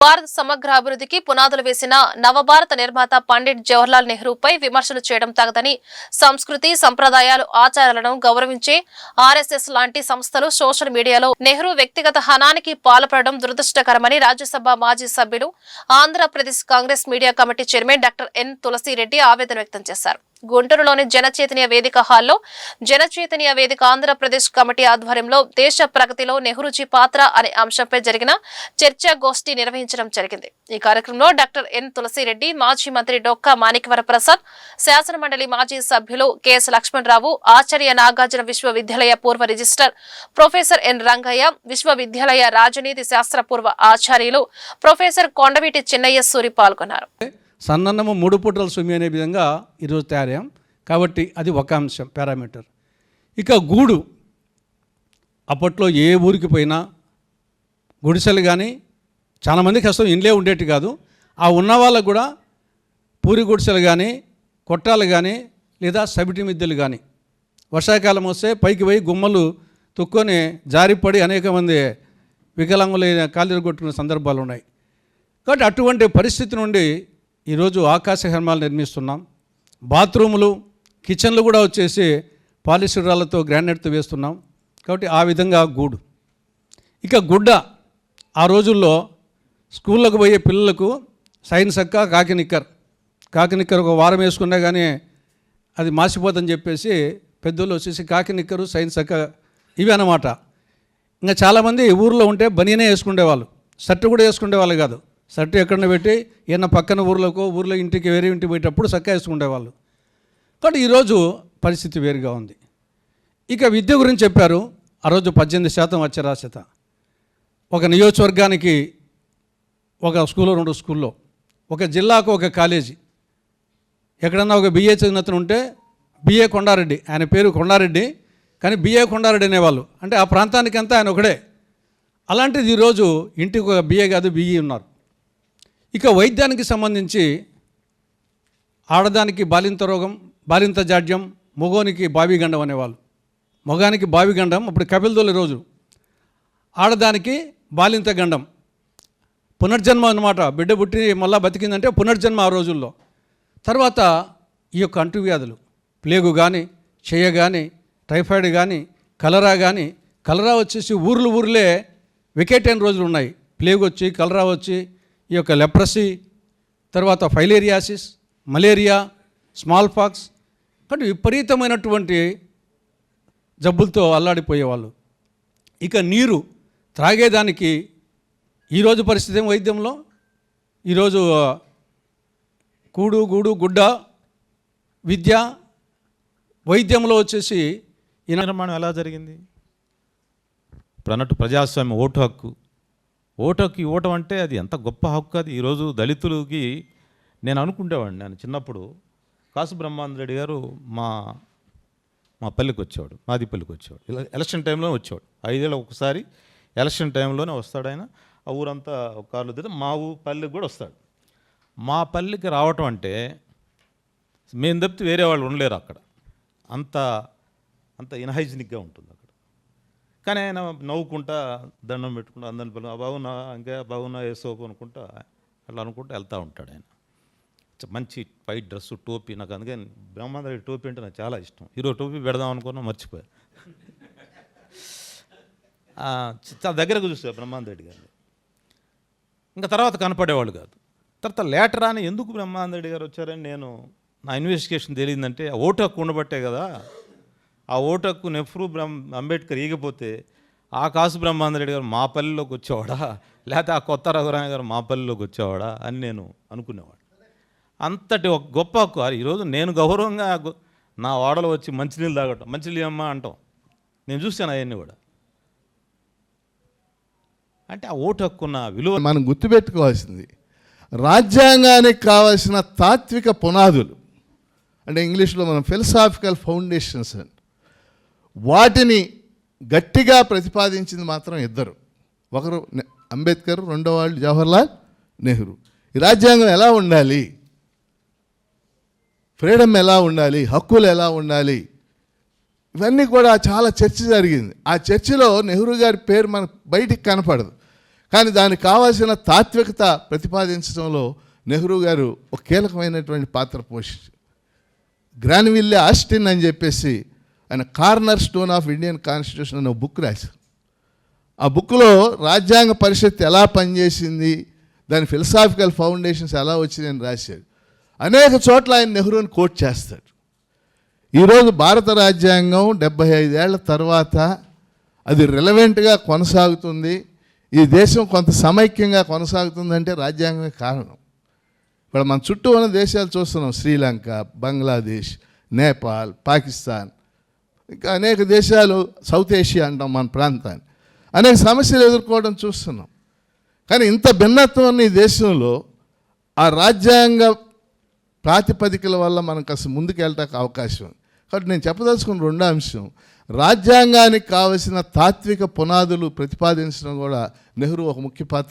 భారత సమగ్ర అభివృద్ధికి పునాదులు వేసిన నవభారత నిర్మాత పండిట్ జవహర్లాల్ నెహ్రూపై విమర్శలు చేయడం తగదని, సంస్కృతి సంప్రదాయాలు ఆచారాలను గౌరవించే ఆర్ఎస్ఎస్ లాంటి సంస్థలు సోషల్ మీడియాలో నెహ్రూ వ్యక్తిగత హనానికి పాల్పడడం దురదృష్టకరమని రాజ్యసభ మాజీ సభ్యులు, Andhra Pradesh Congress media committee chairman doctor N Tulasi Reddy ఆవేదన వ్యక్తం చేశారు. గుంటూరులోని జనచైతన్య వేదిక హాల్లో జనచైతన్య వేదిక ఆంధ్రప్రదేశ్ కమిటీ ఆధ్వర్యంలో దేశ ప్రగతిలో నెహ్రూజీ పాత్ర అనే అంశంపై జరిగిన చర్చాగోష్ఠి నిర్వహించడం జరిగింది. ఈ కార్యక్రమంలో డాక్టర్ ఎన్ తులసిరెడ్డి, మాజీ మంత్రి డొక్కా మాణిక్యవర ప్రసాద్, శాసనమండలి మాజీ సభ్యులు కెఎస్ లక్ష్మణరావు, ఆచార్య నాగార్జున విశ్వవిద్యాలయ పూర్వ రిజిస్టర్ ప్రొఫెసర్ ఎన్ రంగయ్య, విశ్వవిద్యాలయ రాజనీతి శాస్త్ర పూర్వ ఆచార్యులు ప్రొఫెసర్ కొండవీటి చిన్నయ్య సూరి పాల్గొన్నారు. సన్నన్నము 3 పూటల సుమి అనే విధంగా ఈరోజు తయారయ్యాం కాబట్టి అది ఒక అంశం, పారామీటర్. ఇక గూడు, అప్పట్లో ఏ ఊరికి పోయినా గుడిసెలు కానీ చాలామందికి అసలు ఇండ్లే ఉండేటి కాదు. ఆ ఉన్న వాళ్ళకు కూడా పూరి గుడిసెలు కానీ, కొట్టాలు కానీ, లేదా సబిటి మిద్దెలు కానీ, వర్షాకాలం వస్తే పైకి పోయి గుమ్మలు తొక్కొని జారిపడి అనేక మంది వికలాంగులైన కాళ్ళు కొట్టుకునే సందర్భాలు ఉన్నాయి. కాబట్టి అటువంటి పరిస్థితి నుండి ఈరోజు ఆకాశ హర్మాలు నిర్మిస్తున్నాం. బాత్రూములు, కిచెన్లు కూడా వచ్చేసి పాలిస్టర్ రాళ్ళతో, గ్రానైట్తో వేస్తున్నాం. కాబట్టి ఆ విధంగా గూడు. ఇక గుడ్డ, ఆ రోజుల్లో స్కూళ్ళకు పోయే పిల్లలకు సైన్స్ అక్క కాకినిక్కర్ ఒక వారం వేసుకున్నా కానీ అది మాసిపోతుందని చెప్పేసి పెద్దోళ్ళు వచ్చేసి కాకినిక్కరు, సైన్స్ అక్క ఇవి అన్నమాట. ఇంకా చాలామంది ఊర్లో ఉంటే బనీనే వేసుకునేవాళ్ళు, షర్టు కూడా వేసుకునేవాళ్ళు కాదు. షర్టు ఎక్కడన్నా పెట్టి ఏమన్నా పక్కన ఊర్లో ఇంటికి వేరే ఇంటికి పోయేటప్పుడు చక్కా వేసుకునేవాళ్ళు. కాబట్టి ఈరోజు పరిస్థితి వేరుగా ఉంది. ఇక విద్య గురించి చెప్పారు. ఆ రోజు 18% అక్షరాస్యత. ఒక నియోజకవర్గానికి ఒక స్కూల్లో, 2 స్కూల్లో, ఒక జిల్లాకు ఒక కాలేజీ. ఎక్కడన్నా ఒక బిఏ చదివినతను ఉంటే బిఏ కొండారెడ్డి, ఆయన పేరు కొండారెడ్డి కానీ బిఏ కొండారెడ్డి అనేవాళ్ళు. అంటే ఆ ప్రాంతానికంతా ఆయన ఒకడే. అలాంటిది ఈరోజు ఇంటికి ఒక బిఏ కాదు, బిఈ ఉన్నారు. ఇక వైద్యానికి సంబంధించి ఆడదానికి బాలింత రోగం, బాలింత జాడ్యం, మగోనికి బావిగండం అనేవాళ్ళు. మగానికి బావిగండం అప్పుడు కపిలదొల్లి రోజు, ఆడదానికి బాలింత గండం, పునర్జన్మ అన్నమాట. బిడ్డ పుట్టి మళ్ళా బతికిందంటే పునర్జన్మ ఆ రోజుల్లో. తర్వాత ఈ యొక్క అంటువ్యాధులు, ప్లేగు కానీ, క్షయ కానీ, టైఫాయిడ్ కానీ, కలరా వచ్చేసి ఊర్లే వికెట్ అయిన రోజులు ఉన్నాయి. ప్లేగు వచ్చి, కలరా వచ్చి, ఈ యొక్క లెప్రసీ, తర్వాత ఫైలేరియాసిస్, మలేరియా, స్మాల్ పాక్స్, కాబట్టి విపరీతమైనటువంటి జబ్బులతో అల్లాడిపోయేవాళ్ళు. ఇక నీరు త్రాగేదానికి ఈరోజు పరిస్థితి వైద్యంలో, ఈరోజు కూడు గూడు గుడ్డ విద్య, వైద్యంలో వచ్చేసి ఈ నిర్మాణం ఎలా జరిగింది? ఇప్పుడు అన్నట్టు ప్రజాస్వామ్యం, ఓటు హక్కు ఇవ్వటం అంటే అది ఎంత గొప్ప హక్కు. అది ఈరోజు దళితులకి నేను అనుకుంటేవాడిని. నేను చిన్నప్పుడు కాసు బ్రహ్మానందరెడ్డి గారు మా పల్లెకి వచ్చేవాడు, మాదిపల్లికి వచ్చేవాడు. ఇలా ఎలక్షన్ టైంలో వచ్చేవాడు. 5 ఏళ్ళకి ఒకసారి ఎలక్షన్ టైంలోనే వస్తాడు ఆయన. ఆ ఊరంతా కార్లు తిరిగి మా పల్లెకి కూడా వస్తాడు. మా పల్లెకి రావటం అంటే మేము తప్పితే వేరే వాళ్ళు ఉండలేరు అక్కడ. అంత ఇన్హైజినిక్గా ఉంటుంది అక్కడ. కానీ ఆయన నవ్వుకుంటా, దండం పెట్టుకుంటా, అందరిని పిల్లలు బాగున్నా, ఇంకా బాగున్నా, వేసుకోకు అనుకుంటా, అట్లా అనుకుంటా వెళ్తూ ఉంటాడు ఆయన. మంచి వైట్ డ్రెస్సు, టోపీ. నాకు అందుకని బ్రహ్మాండ టోపీ అంటే నాకు చాలా ఇష్టం. హీరో టోపీ పెడదాం అనుకున్నా, మర్చిపోయా. చాలా దగ్గరకు చూసా బ్రహ్మాందరెడ్డి గారిని. ఇంకా తర్వాత కనపడేవాళ్ళు కాదు. తర్వాత లేటర్ అని ఎందుకు బ్రహ్మాందరెడ్డి గారు వచ్చారని నా ఇన్వెస్టిగేషన్ తెలియదంటే, ఓటు హక్కు ఉండబట్టే కదా. ఆ ఓటు హక్కు నెహ్రూ అంబేద్కర్ ఇవ్వకపోతే ఆ కాసు బ్రహ్మాందరెడ్డి గారు మా పల్లెలోకి వచ్చేవాడా, లేకపోతే ఆ కొత్త రఘురామ గారు మా పల్లెలోకి వచ్చేవాడా అని నేను అనుకునేవాడు. అంతటి ఒక గొప్ప హక్కు. ఈరోజు నేను గౌరవంగా నా వాడలో వచ్చి మంచినీళ్ళు తాగటం, మంచినీళ్ళు అమ్మ అంటాం, నేను చూశాను అవన్నీ కూడా. అంటే ఆ ఓటు హక్కున్న విలువ మనం గుర్తుపెట్టుకోవాల్సింది, రాజ్యాంగానికి కావాల్సిన తాత్విక పునాదులు, అంటే ఇంగ్లీష్లో మనం ఫిలసాఫికల్ ఫౌండేషన్స్ అని, వాటిని గట్టిగా ప్రతిపాదించింది మాత్రం ఇద్దరు. ఒకరు అంబేద్కర్, రెండో వాళ్ళు జవహర్లాల్ నెహ్రూ. ఈ రాజ్యాంగం ఎలా ఉండాలి, ఫ్రీడమ్ ఎలా ఉండాలి, హక్కులు ఎలా ఉండాలి, ఇవన్నీ కూడా చాలా చర్చ జరిగింది. ఆ చర్చలో నెహ్రూ గారి పేరు మనకు బయటికి కనపడదు. కానీ దానికి కావాల్సిన తాత్వికత ప్రతిపాదించడంలో నెహ్రూ గారు ఒక కీలకమైనటువంటి పాత్ర పోషించారు. గ్రాన్విల్లే ఆస్టిన్ అని చెప్పేసి ఆయన corner stone of Indian constitution అనే బుక్ రాశారు. ఆ బుక్లో రాజ్యాంగ పరిషత్ ఎలా పనిచేసింది, దాని ఫిలసాఫికల్ ఫౌండేషన్స్ ఎలా వచ్చిందని రాశాడు. అనేక చోట్ల ఆయన నెహ్రూని కోట్ చేస్తాడు. ఈరోజు భారత రాజ్యాంగం 75 ఏళ్ల తర్వాత అది రిలవెంట్గా కొనసాగుతుంది, ఈ దేశం కొంత సమైక్యంగా కొనసాగుతుందంటే రాజ్యాంగమే కారణం. ఇప్పుడు మన చుట్టూ ఉన్న దేశాలు చూస్తున్నాం, శ్రీలంక, బంగ్లాదేశ్, నేపాల్, పాకిస్తాన్, ఇంకా అనేక దేశాలు, సౌత్ ఏషియా అంటాం మన ప్రాంతాన్ని, అనేక సమస్యలు ఎదుర్కోవడం చూస్తున్నాం. కానీ ఇంత భిన్నత్వం ఈ దేశంలో ఆ రాజ్యాంగ ప్రాతిపదికల వల్ల మనం కాస్త ముందుకు వెళ్ళటానికి అవకాశం ఉంది. కాబట్టి నేను చెప్పదలుచుకున్న రెండో అంశం, రాజ్యాంగానికి కావలసిన తాత్విక పునాదులు ప్రతిపాదించడం కూడా నెహ్రూ ఒక ముఖ్య పాత్ర